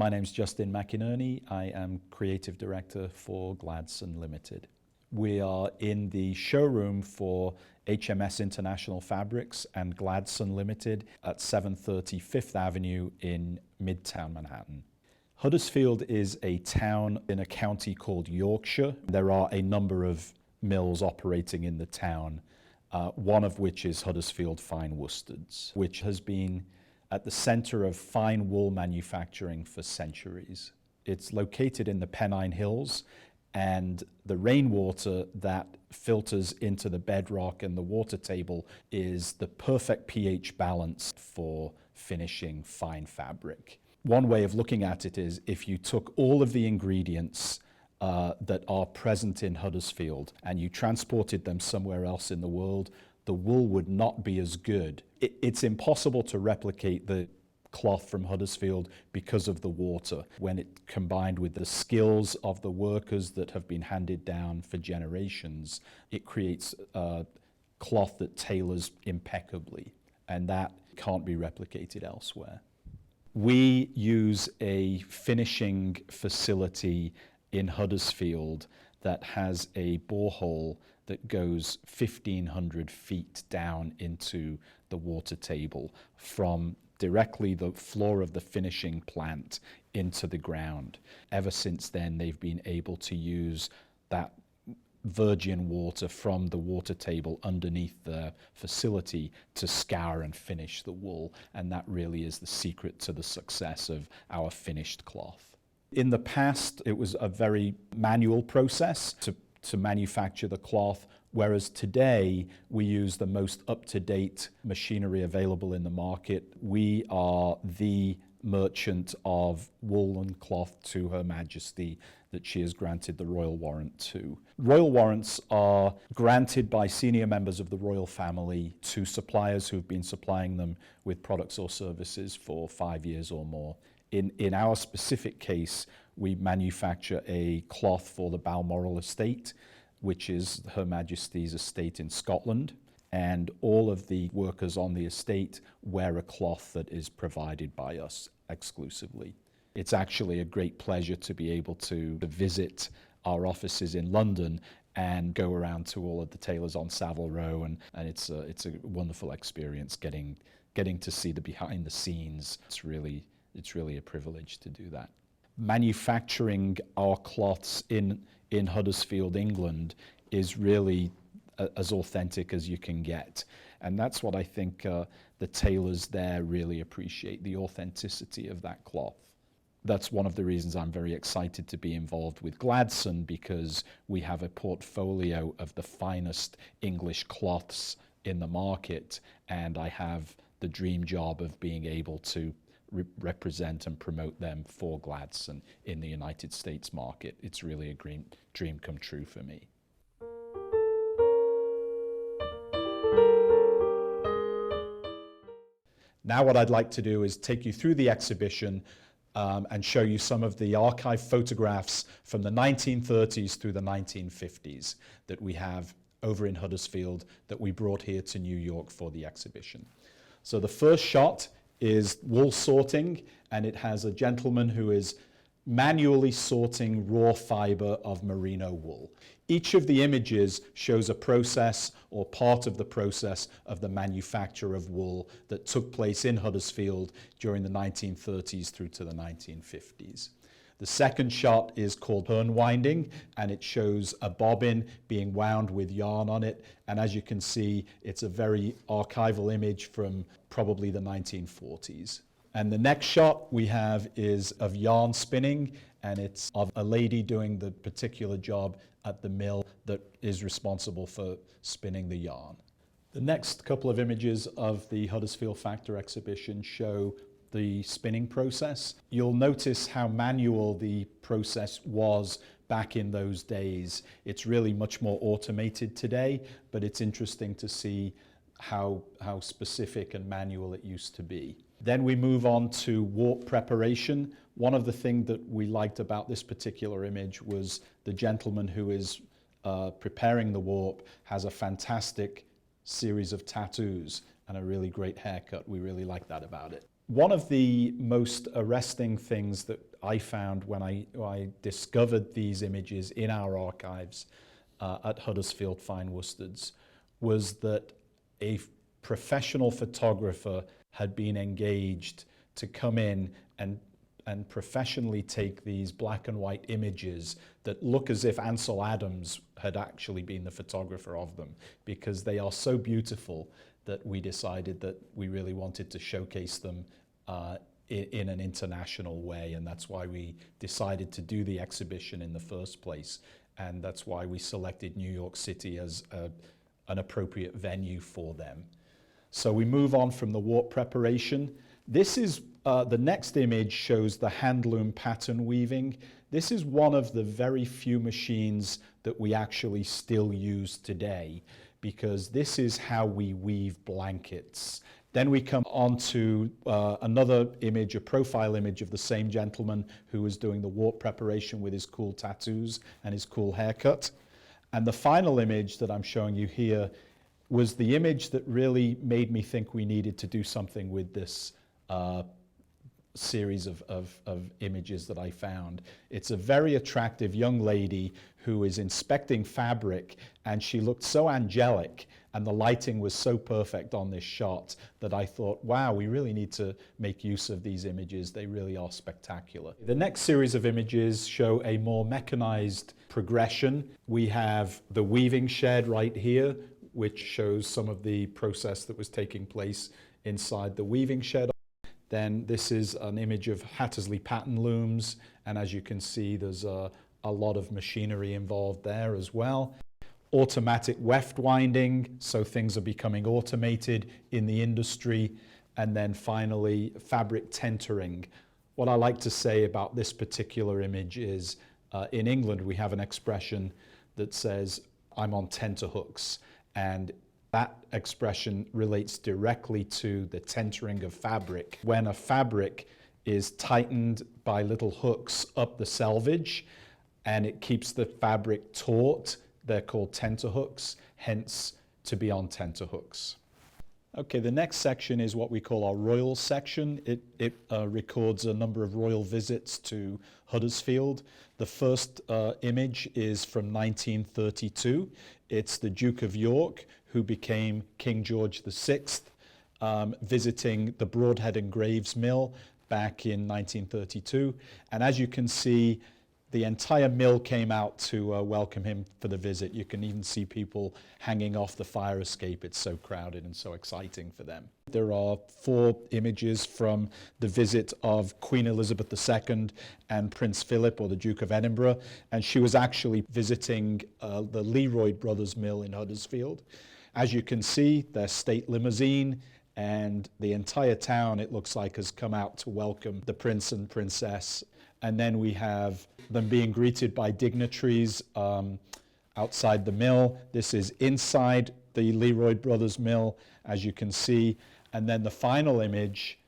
My name's Justin McInerney. I am Creative Director for Gladson Limited. We are in the showroom for HMS International Fabrics and Gladson Limited at 730 Fifth Avenue in Midtown Manhattan. Huddersfield is a town in a county called Yorkshire. There are a number of mills operating in the town, one of which is Huddersfield Fine Worsteds, which has been at the center of fine wool manufacturing for centuries. It's located in the Pennine Hills, and the rainwater that filters into the bedrock and the water table is the perfect pH balance for finishing fine fabric. One way of looking at it is if you took all of the ingredients that are present in Huddersfield and you transported them somewhere else in the world, the wool would not be as good. It's impossible to replicate the cloth from Huddersfield because of the water. When it combined with the skills of the workers that have been handed down for generations, it creates a cloth that tailors impeccably, and that can't be replicated elsewhere. We use a finishing facility in Huddersfield that has a borehole that goes 1,500 feet down into the water table from directly the floor of the finishing plant into the ground. Ever since then, they've been able to use that virgin water from the water table underneath the facility to scour and finish the wool, and that really is the secret to the success of our finished cloth. In the past, it was a very manual process to manufacture the cloth, whereas today we use the most up-to-date machinery available in the market. We are the merchant of wool and cloth to Her Majesty that she has granted the royal warrant to. Royal warrants are granted by senior members of the royal family to suppliers who've been supplying them with products or services for 5 years or more. In our specific case, we manufacture a cloth for the Balmoral estate, which is Her Majesty's estate in Scotland, and all of the workers on the estate wear a cloth that is provided by us exclusively. It's actually a great pleasure to be able to visit our offices in London and go around to all of the tailors on Savile Row, and it's a wonderful experience getting to see the behind the scenes. It's really a privilege to do that. Manufacturing our cloths in Huddersfield, England is really as authentic as you can get. And that's what I think the tailors there really appreciate, the authenticity of that cloth. That's one of the reasons I'm very excited to be involved with Gladson, because we have a portfolio of the finest English cloths in the market, and I have the dream job of being able to represent and promote them for Gladson in the United States market. It's really a dream come true for me. Now what I'd like to do is take you through the exhibition and show you some of the archive photographs from the 1930s through the 1950s that we have over in Huddersfield that we brought here to New York for the exhibition. So the first shot is wool sorting, and it has a gentleman who is manually sorting raw fiber of merino wool. Each of the images shows a process or part of the process of the manufacture of wool that took place in Huddersfield during the 1930s through to the 1950s. The second shot is called turn winding, and it shows a bobbin being wound with yarn on it. And as you can see, it's a very archival image from probably the 1940s. And the next shot we have is of yarn spinning, and it's of a lady doing the particular job at the mill that is responsible for spinning the yarn. The next couple of images of the Huddersfield Factor exhibition show the spinning process. You'll notice how manual the process was back in those days. It's really much more automated today, but it's interesting to see how specific and manual it used to be. Then we move on to warp preparation. One of the things that we liked about this particular image was the gentleman who is preparing the warp has a fantastic series of tattoos and a really great haircut. We really like that about it. One of the most arresting things that I found when I discovered these images in our archives at Huddersfield Fine Worsteds was that a professional photographer had been engaged to come in and professionally take these black and white images that look as if Ansel Adams had actually been the photographer of them, because they are so beautiful that we decided that we really wanted to showcase them in an international way, and that's why we decided to do the exhibition in the first place, and that's why we selected New York City as an appropriate venue for them. So we move on from the warp preparation. This is the next image shows the handloom pattern weaving. This is one of the very few machines that we actually still use today, because this is how we weave blankets. Then we come on to another image, a profile image of the same gentleman who was doing the warp preparation with his cool tattoos and his cool haircut. And the final image that I'm showing you here was the image that really made me think we needed to do something with this series of images that I found. It's a very attractive young lady who is inspecting fabric, and she looked so angelic, and the lighting was so perfect on this shot that I thought, wow, we really need to make use of these images. They really are spectacular. The next series of images show a more mechanized progression. We have the weaving shed right here, which shows some of the process that was taking place inside the weaving shed. Then this is an image of Hattersley pattern looms, and as you can see, there's a lot of machinery involved there as well. Automatic weft winding, so things are becoming automated in the industry. And then finally, fabric tentering. What I like to say about this particular image is, in England, we have an expression that says, I'm on tenterhooks, and that expression relates directly to the tentering of fabric. When a fabric is tightened by little hooks up the selvage and it keeps the fabric taut, they're called tenterhooks, hence to be on tenterhooks. Okay, the next section is what we call our royal section. It records a number of royal visits to Huddersfield. The first image is from 1932. It's the Duke of York, who became King George VI, visiting the Broadhead and Graves Mill back in 1932. And as you can see, the entire mill came out to welcome him for the visit. You can even see people hanging off the fire escape. It's so crowded and so exciting for them. There are 4 images from the visit of Queen Elizabeth II and Prince Philip, or the Duke of Edinburgh, and she was actually visiting the Leroyd Brothers Mill in Huddersfield. As you can see, their state limousine and the entire town, it looks like, has come out to welcome the prince and princess. And then we have them being greeted by dignitaries outside the mill. This is inside the Leroyd Brothers Mill, as you can see. And then the final image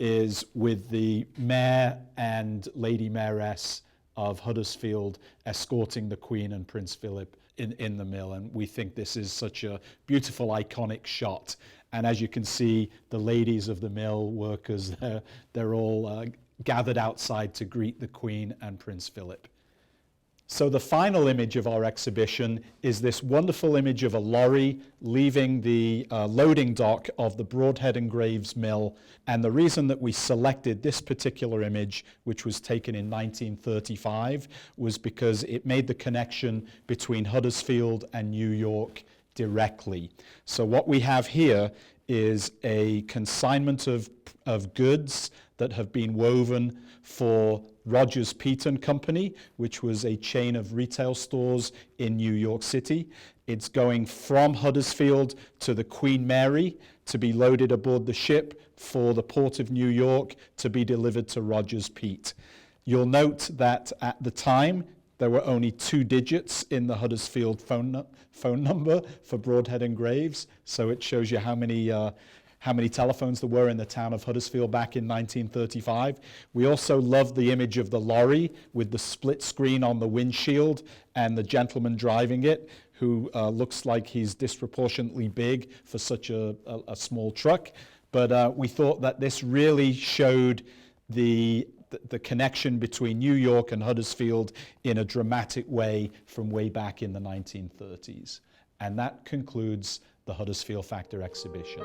is with the mayor and Lady Mayoress of Huddersfield escorting the Queen and Prince Philip in the mill. And we think this is such a beautiful, iconic shot. And as you can see, the ladies of the mill workers, they're all gathered outside to greet the Queen and Prince Philip. So the final image of our exhibition is this wonderful image of a lorry leaving the loading dock of the Broadhead and Graves Mill. And the reason that we selected this particular image, which was taken in 1935, was because it made the connection between Huddersfield and New York directly. So what we have here is a consignment of goods that have been woven for Rogers Peet and Company, which was a chain of retail stores in New York City. It's going from Huddersfield to the Queen Mary to be loaded aboard the ship for the Port of New York to be delivered to Rogers Peet. You'll note that at the time, there were only 2 digits in the Huddersfield phone number for Broadhead and Graves, so it shows you how many telephones there were in the town of Huddersfield back in 1935. We also love the image of the lorry with the split screen on the windshield and the gentleman driving it, who looks like he's disproportionately big for such a small truck. But we thought that this really showed the the connection between New York and Huddersfield in a dramatic way from way back in the 1930s. And that concludes the Huddersfield Factor exhibition.